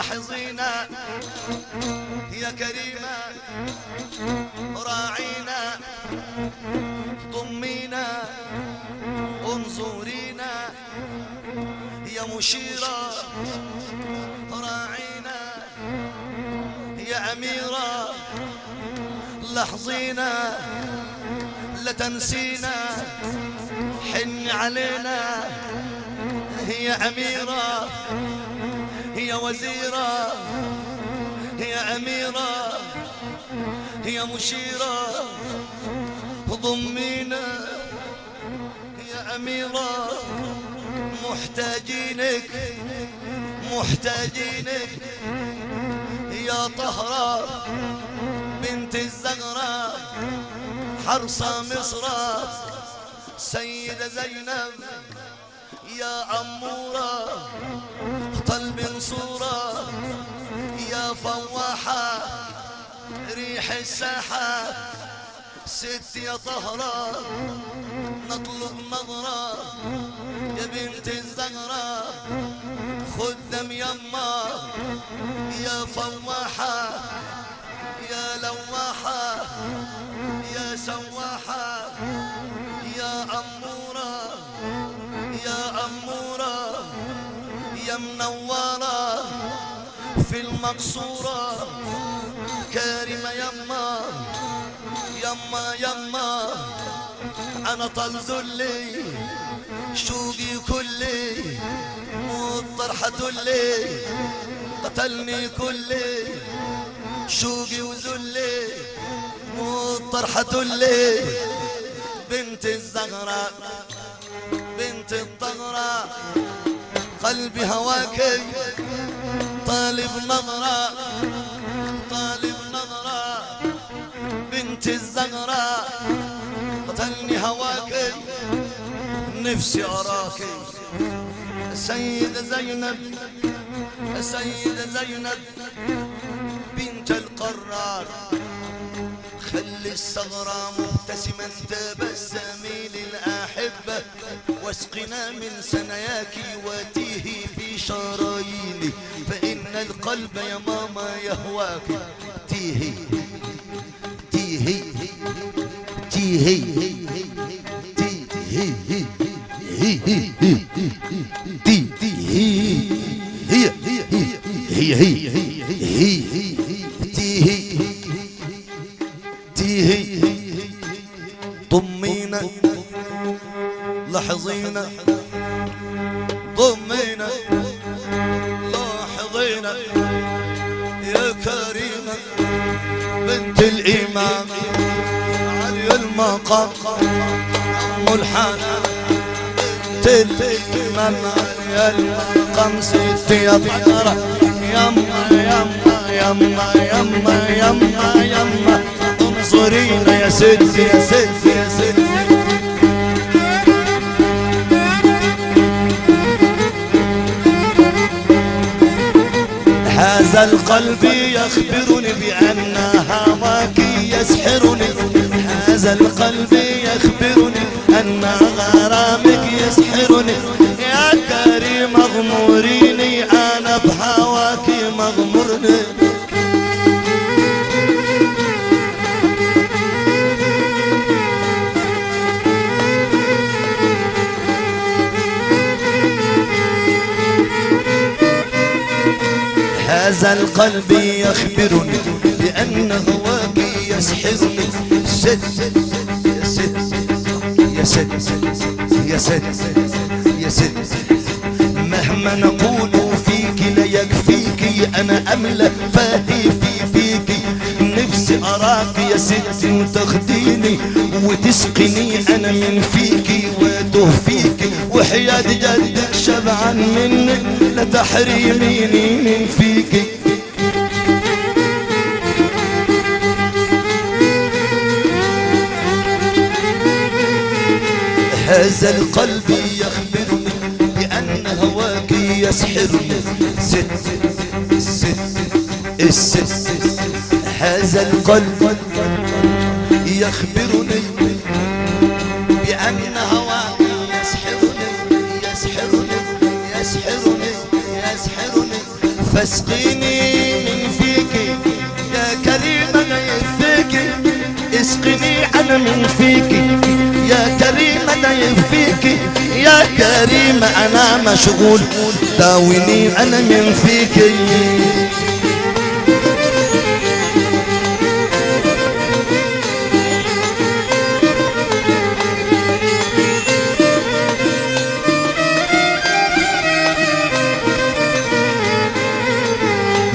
لحظينا يا كريمة راعينا ضمينا انظرينا يا مشيرة راعينا يا أميرة لحظينا لا تنسينا حن علينا هي أميرة هي وزيرة هي أميرة هي مشيرة ضمينا يا أميرة محتاجينك محتاجينك يا طهرة بنت الزغرة حرصة مصر سيدة زينب يا أمورة طلب صورة يا فواحة ريح الساحة ست يا طهرة نطلب نظرة يا بنت الزغرة خدم يما يا فواحة يا لواحة يا سواحة يا أمورة يا أمورة يا منورة في المقصورة كارمة يما يما يما أنا طل ذلي شوقي كلي والطرحة دلي قتلني كلي شوقي وذلي والطرحة دلي بنت الزغراء بنت الطغرة قلبي هواكي طالب نظرة طالب نظرة بنت الزغراء قتلني هواكي نفسي أراكي السيدة زينب السيدة زينب بنت القرار خلي الثغرة مبتسما تبسمي للأحبة واسقنا من سناياك وتيهي في شراييني فإن القلب يا ماما يهواك تيهي تيهي تيهي تيهي ضمينا لحظينا ضمينا لاحظينا يا كريمة بنت الإمام علي المقام أم الحنان بنت الإمام علي المقام ست يا طهرة يما يما يما يما يما يما انظرينا يا ست يا ست يا ست هذا القلب يخبرني بأن هواك يسحرني هذا القلب يخبرني أن غرامك يسحرني يا كريم اغمريني أنا بهواك مغمرني هذا القلب يخبرني بأن هواك يسحرني ست يا ست يا ست يا ست يا ست مهما نقول فيك لا يكفيك أنا أملأ فاهي فيك نفسي أراك يا ست وتاخديني وتسقني أنا من فيك وأتوه فيك وحياة جدك شبعان منك لا تحرميني من فيك هذا القلب يخبرني بأن هواك يسحرني ست الست هذا القلب يخبرني بأن هواك يسحرني يسحرني يسحرني يسحرني فاسقيني من فيك يا كريمة أنا يفيك، اسقني أنا من فيك يا كريمة أنا يفيك، يا كريمة أنا مشغول داويني أنا من فيك.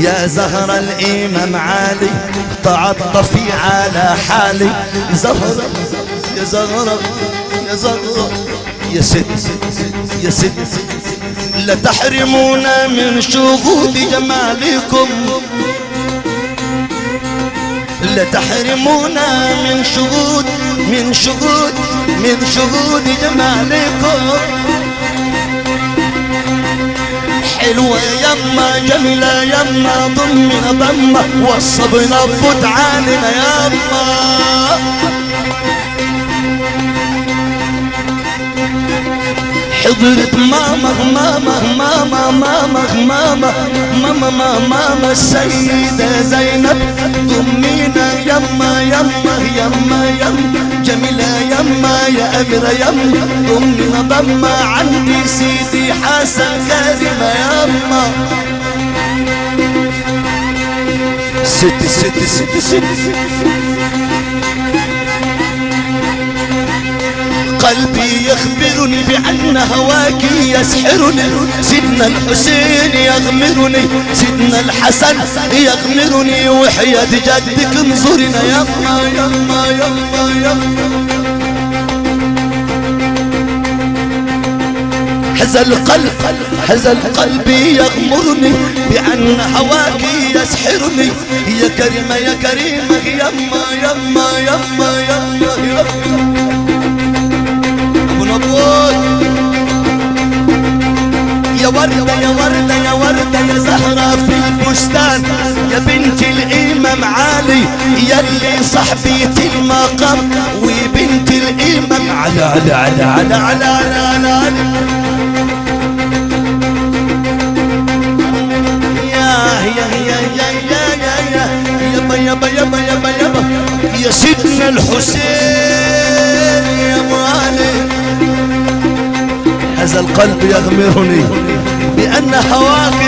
يا زهر الإمام علي تعطفي على حالي، زهرة يا زهرة يا زهرة يا ست يا ست، لا تحرمونا من شهود جمالكم، لا تحرمونا من شهود جمالكم. حلوة يما جميلة يما ضمنا ضمة وصبنا بتعالنا يما. حضرت ماما ماما ماما ماما ماما ماما ماما السيدة زينب ضمينا يما يما يما يما جميلة يما يا أميرة يما ضمنا ضمة عندي سيدي حسن كاظمة يما. ست ست ست ست قلبي يخبرني بأن هواك يسحرني، سيدنا الحسين يغمرني سيدنا الحسن يغمرني، وحياة جدك انظرنا يما يما يما يما. هذا القلب يغمرني بأن هواك يسحرني، يا كريمة يا كريمة يما يما يما يما يما. يا وردة يا وردة يا وردة يا زهرة في البستان، يا بنت الإمام علي يلي صاحبية المقام، وبنت الإمام على على على على على على على يا يا سيدنا الحسين يا ابو علي. هذا القلب يغمرني بأن هواك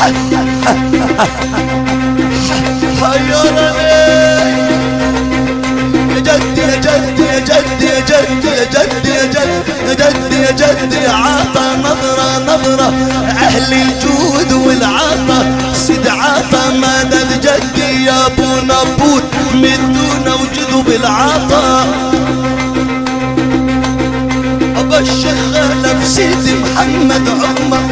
حيرني، يا جدي يا جدي يا جدي يا جدي يا جدي يا جدي يا جدي عطى نظرة نظرة أهل الجود والعطا، سيد عطى مدد جدي يا ابو نبوت مدونا وجدوا بالعطا. ابا الشيخ خلف سيدي محمد عمر،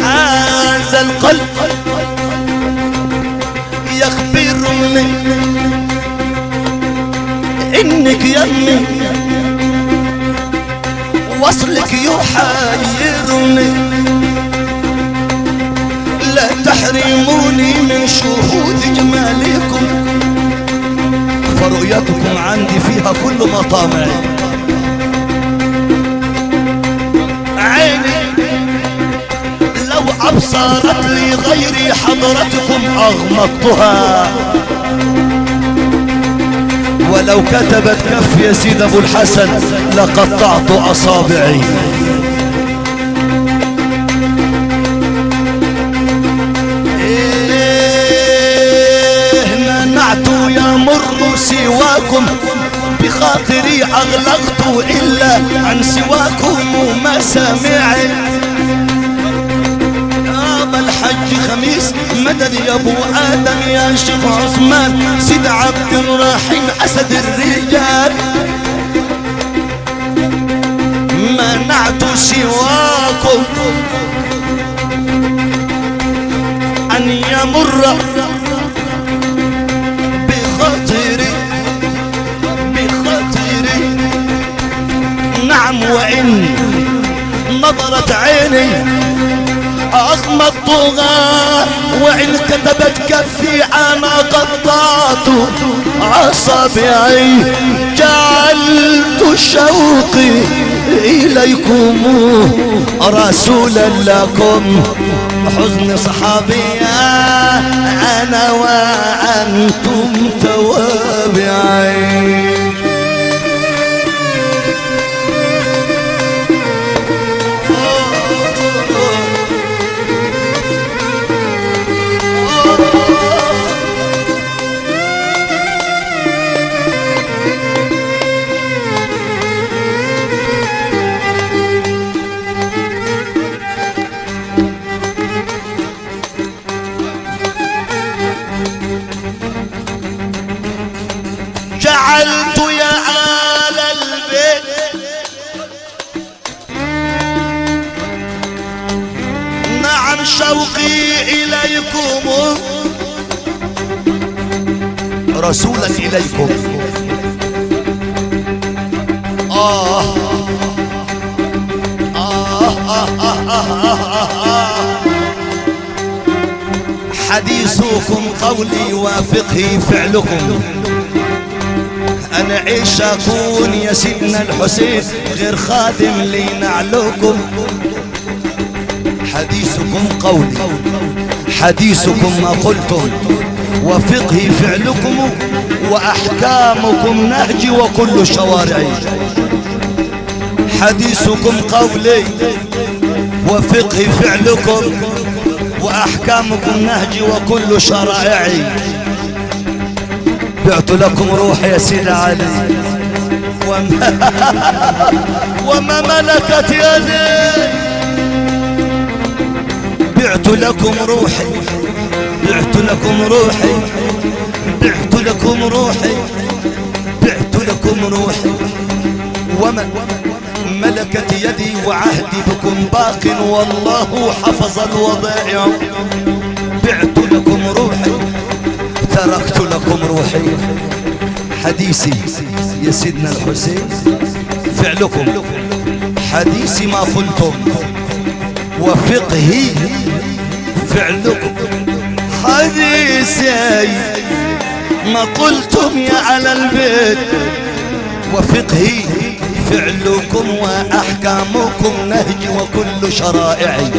هذا القلب يخبرني انك يمي وصلك يحيرني، لا تحرموني من شهود جمالكم، فرؤيتكم عندي فيها كل مطامع. عيني لو أبصرت لي غيري حضرتكم أغمضتها، ولو كتبت كف يا سيد أبو الحسن لقطعت أصابعي. منعت يمر سواكم بخاطري أغلقت إلا عن سواكم مسامعي. أبا الحج خميس مدد يا أبو آدم يا شيخ عثمان سيد عبد الرحيم أسد الرجال، منعت سواكم أن يمر بخاطري نعم، وإن نظرت عيني عظم الطغاة وإن كتبت كفي أنا قطعت أصابعي جعلت شوقي إليكم رسولا لكم حزن صحابيا أنا وأنتم توابعي. جعلت يا آل البيت نعم شوقي إليكم رسولا إليكم. آه آه آه آه آه آه حديثكم قولي وفقهي فعلكم. أنا عيش أكون يا سيدنا الحسين غير خادم لي نعلكم. حديثكم قولي حديثكم ما قلتم وفقهي فعلكم وأحكامكم نهجي وكل شوارعي. حديثكم قولي وفقهي فعلكم وأحكامكم نهجي وكل شرائعي. بعت لكم روحي يا سيدي علي وما ملكت يدي. بعت لكم روحي بعت لكم روحي بعت لكم روحي بعت لكم روحي وما ملكت يدي وعهدي بكم باق والله حفظ الوضائع. بعت لكم روحي تركت لكم روحي. حديثي يا سيدنا الحسين فعلكم حديثي ما قلتم وفقهي فعلكم. حديثي ما قلتم يا على البيت وفقهي فعلكم وأحكامكم نهجي وكل شرائعي.